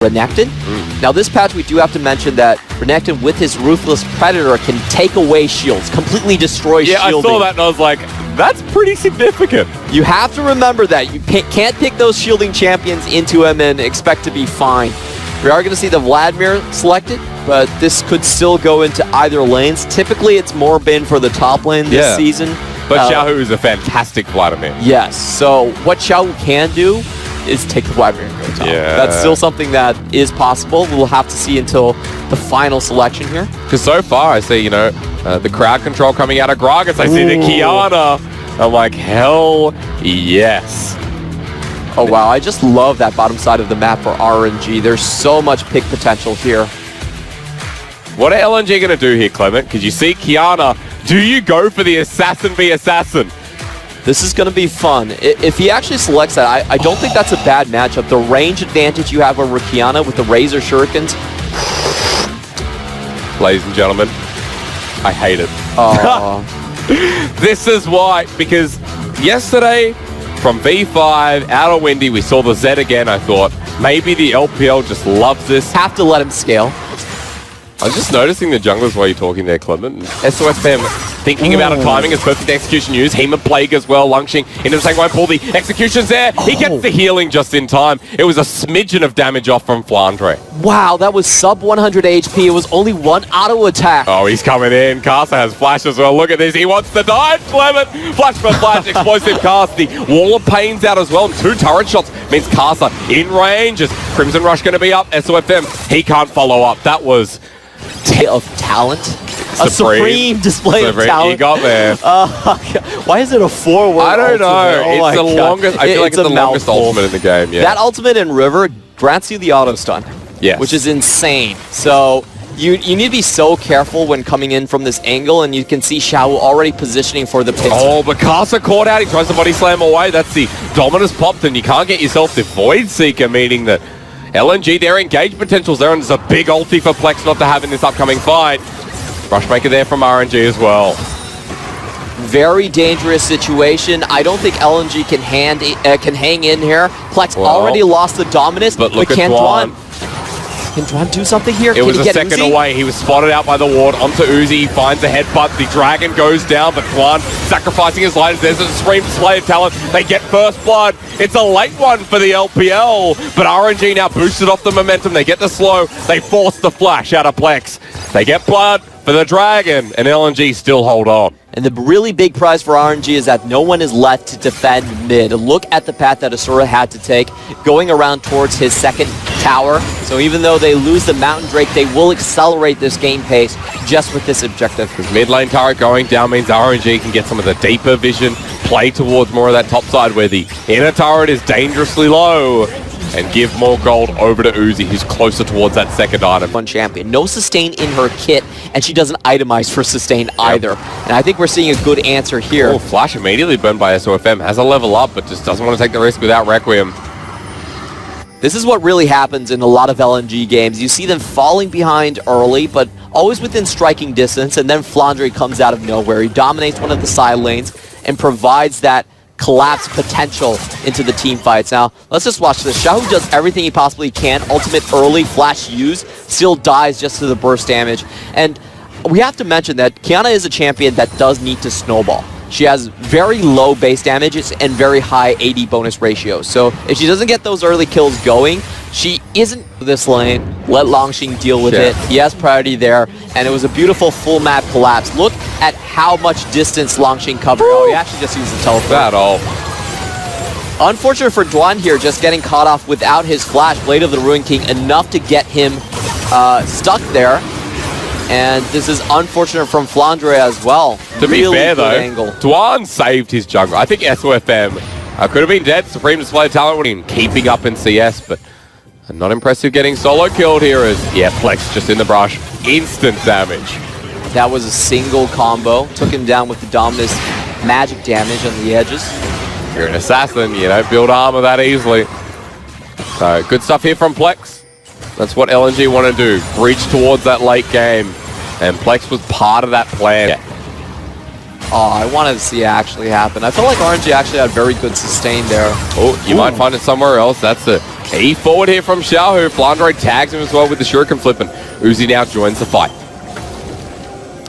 Renekton. Now this patch we do have to mention that Renekton with his Ruthless Predator can take away shields, completely destroy shielding. Yeah, I saw that and I was like, that's pretty significant. You have to remember that. You can't pick those shielding champions into him and expect to be fine. We are going to see the Vladimir selected, but this could still go into either lanes. Typically it's more been for the top lane this season. But Xiaohu is a fantastic Vladimir. Yes, so what Xiaohu can do is take the Vladimir and go top. Yeah. That's still something that is possible. We'll have to see until the final selection here. Because so far I see, you know, the crowd control coming out of Gragas. I see the Kiana. I'm like, hell yes. Oh wow, I just love that bottom side of the map for RNG. There's so much pick potential here. What are LNG going to do here, Clement? Because you see Kiana. Do you go for the assassin v assassin? This is going to be fun. If he actually selects that, I don't think that's a bad matchup. The range advantage you have over Kiana with the Razor Shurikens. Ladies and gentlemen, I hate it. This is why, because yesterday from V5 out of Windy, we saw the Z again. I thought maybe the LPL just loves this. Have to let him scale. I was just noticing the junglers while you're talking there, Clement. SOSM thinking about a timing as perfect execution use. Hema Plague as well, Lungshing into the same way. Pull the executions there. He gets the healing just in time. It was a smidgen of damage off from Flandre. Wow, that was sub 100 HP. It was only one auto attack. Oh, he's coming in. Casa has flash as well. Look at this. He wants to die. Clement. Flash for flash. Explosive cast. The Wall of Pain's out as well. And 2 turret shots means Casa in range. Is Crimson Rush going to be up? SOFM. He can't follow up. That was of talent. A supreme display of talent. He got there. Why is it a 4-word I don't know. Oh it's the longest. I feel like it's the longest ultimate in the game. Yeah. That ultimate in River grants you the auto stun. Yes. Which is insane. So you need to be so careful when coming in from this angle, and you can see Xiao already positioning for the pit. Oh, but Casa caught out. He tries to body slam away. That's the Dominus popped, and you can't get yourself the Void Seeker, meaning that LNG, their engage potential's there, and there's a big ulti for Plex not to have in this upcoming fight. Rushmaker there from RNG as well. Very dangerous situation. I don't think LNG can hang in here. Plex already lost the Dominus, but look at can Dwan. Can Dwan do something here? It was a second away. He was spotted out by the ward. Onto Uzi. He finds the headbutt. The dragon goes down, but Dwan sacrificing his life. There's a supreme display of talent. They get first blood. It's a late one for the LPL, but RNG now boosted off the momentum. They get the slow. They force the flash out of Plex. They get blood for the dragon, and LNG still hold on. And the really big prize for RNG is that no one is left to defend mid. Look at the path that Asura had to take, going around towards his second tower. So even though they lose the Mountain Drake, they will accelerate this game pace just with this objective. Because mid lane turret going down means RNG can get some of the deeper vision, play towards more of that top side where the inner turret is dangerously low, and give more gold over to Uzi, who's closer towards that second item. One champion. No sustain in her kit, and she doesn't itemize for sustain either. And I think we're seeing a good answer here. Oh, Flash immediately burned by SOFM. Has a level up, but just doesn't want to take the risk without Requiem. This is what really happens in a lot of LNG games. You see them falling behind early, but always within striking distance, and then Flandre comes out of nowhere. He dominates one of the side lanes and provides that collapse potential into the team fights. Now, let's just watch this. Xiaohu does everything he possibly can. Ultimate early, flash use, still dies just to the burst damage. And we have to mention that Kiana is a champion that does need to snowball. She has very low base damages and very high AD bonus ratios. So if she doesn't get those early kills going, she isn't this lane. Let Longxing deal with it. He has priority there. And it was a beautiful full map collapse. Look at how much distance Longxing covered. Oh, he actually just used the teleport. At all. Unfortunate for Dwan here, just getting caught off without his flash. Blade of the Ruin King, enough to get him stuck there. And this is unfortunate from Flandre as well. To be fair though, Dwan saved his jungle. I think SOFM could have been dead. Supreme display of talent would have been keeping up in CS, but not impressive getting solo killed here as, Plex just in the brush. Instant damage. That was a single combo. Took him down with the Dominus magic damage on the edges. You're an assassin, you don't build armor that easily. So, good stuff here from Plex. That's what LNG want to do. Breach towards that late game. And Plex was part of that plan. Oh, I wanted to see it actually happen. I felt like RNG actually had very good sustain there. Oh, you might find it somewhere else. That's the E forward here from Xiaohu. Flandre tags him as well with the shuriken flip, and Uzi now joins the fight.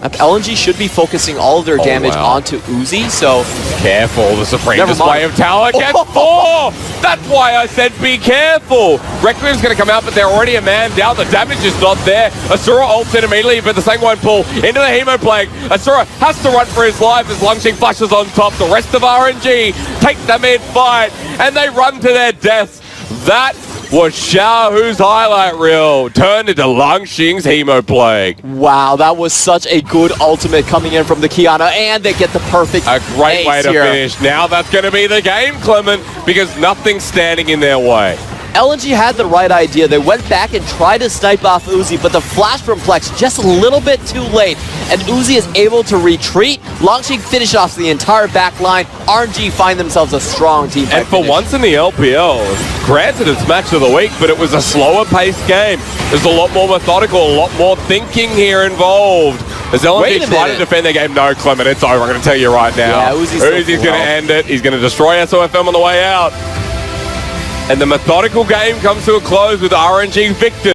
LNG should be focusing all of their damage onto Uzi, so... Careful, the Supreme display of talent gets 4! That's why I said be careful! Requiem's going to come out, but they're already a man down. The damage is not there. Asura ults in immediately, but the Sanguine pull into the Hemo Plague. Asura has to run for his life as Lungxing flashes on top. The rest of RNG take the mid-fight, and they run to their deaths. That was Xiaohu's highlight reel, turned into Lungxing's Hemo Plague. Wow, that was such a good ultimate coming in from the Kiana, and they get the perfect A great way to finish. Now that's going to be the game, Clement, because nothing's standing in their way. LNG had the right idea. They went back and tried to snipe off Uzi, but the flash from Plex just a little bit too late, and Uzi is able to retreat. Longxing finish off the entire back line. RNG find themselves a strong team. And for once in the LPL, granted it's match of the week, but it was a slower paced game. There's a lot more methodical, a lot more thinking here involved. As LNG try to defend their game, no, Clement, it's over. I'm going to tell you right now. Yeah, Uzi's going to end it. He's going to destroy SOFM on the way out. And the methodical game comes to a close with RNG victor.